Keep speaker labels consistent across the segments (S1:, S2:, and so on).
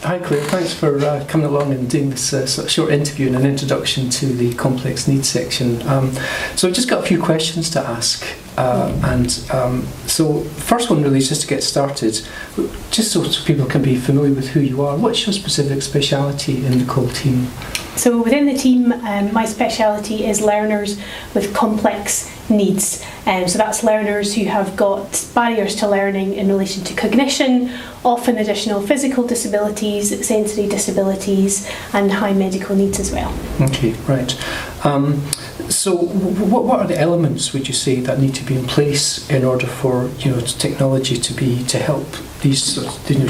S1: Hi Claire, thanks for coming along and doing this sort of short interview and an introduction to the Complex Needs section. So I've just got a few questions to ask, so first one really is just to get started, just so people can be familiar with who you are. What's your specific speciality in the COL team?
S2: So within the team, my speciality is learners with complex needs. So that's learners who have got barriers to learning in relation to cognition, often additional physical disabilities, sensory disabilities, and high medical needs as well.
S1: Okay, right. So what are the elements, would you say, that need to be in place in order for technology to help these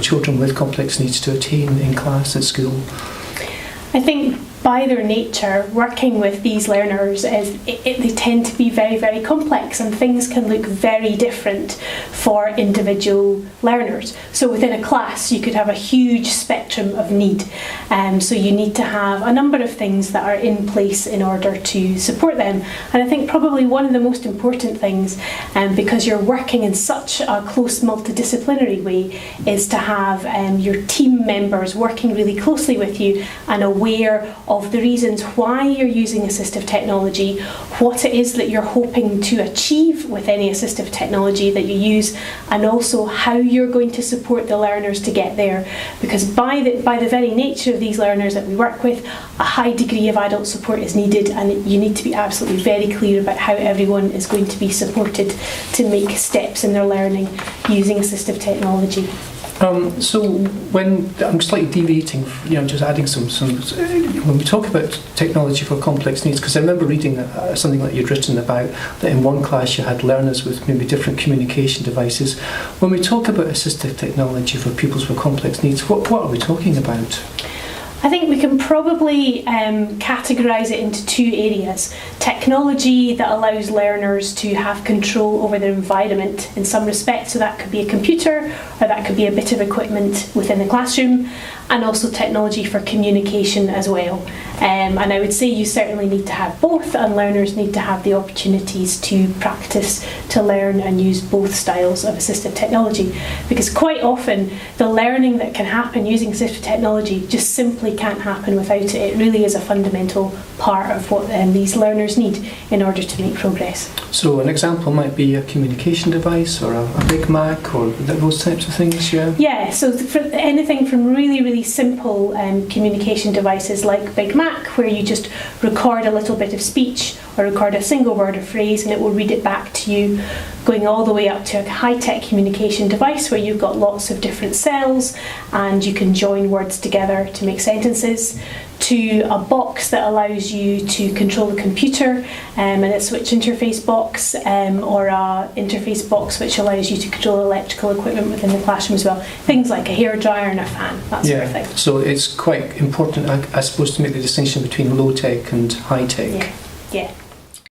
S1: children with complex needs to attain in class at school?
S2: I think by their nature, working with these learners, they tend to be very, very complex, and things can look very different for individual learners. So within a class, you could have a huge spectrum of need. So you need to have a number of things that are in place in order to support them. And I think probably one of the most important things, because you're working in such a close multidisciplinary way, is to have your team members working really closely with you and aware of the reasons why you're using assistive technology, what it is that you're hoping to achieve with any assistive technology that you use, and also how you're going to support the learners to get there. Because by the very nature of these learners that we work with, a high degree of adult support is needed, and you need to be absolutely very clear about how everyone is going to be supported to make steps in their learning using assistive technology.
S1: So when I'm slightly deviating, just adding some when we talk about technology for complex needs, because I remember reading something that you'd written about that in one class you had learners with maybe different communication devices. When we talk about assistive technology for pupils with complex needs, what are we talking about?
S2: I think we can probably categorise it into two areas. Technology that allows learners to have control over their environment in some respects, so that could be a computer or that could be a bit of equipment within the classroom, and also technology for communication as well. And I would say you certainly need to have both, and learners need to have the opportunities to practice, to learn and use both styles of assistive technology, because quite often the learning that can happen using assistive technology just simply can't happen without it. It really is a fundamental part of what these learners need in order to make progress.
S1: So an example might be a communication device or a Big Mac or those types of things, yeah?
S2: Yeah, so for anything from really simple communication devices like Big Mac, where you just record a little bit of speech or record a single word or phrase and it will read it back to you, going all the way up to a high-tech communication device where you've got lots of different cells and you can join words together to make sentences, to a box that allows you to control the computer and a switch interface box, or a interface box which allows you to control electrical equipment within the classroom as well. Things like a hairdryer and a fan, that sort of thing.
S1: So it's quite important, I suppose, to make the distinction between low-tech and high-tech.
S2: Yeah.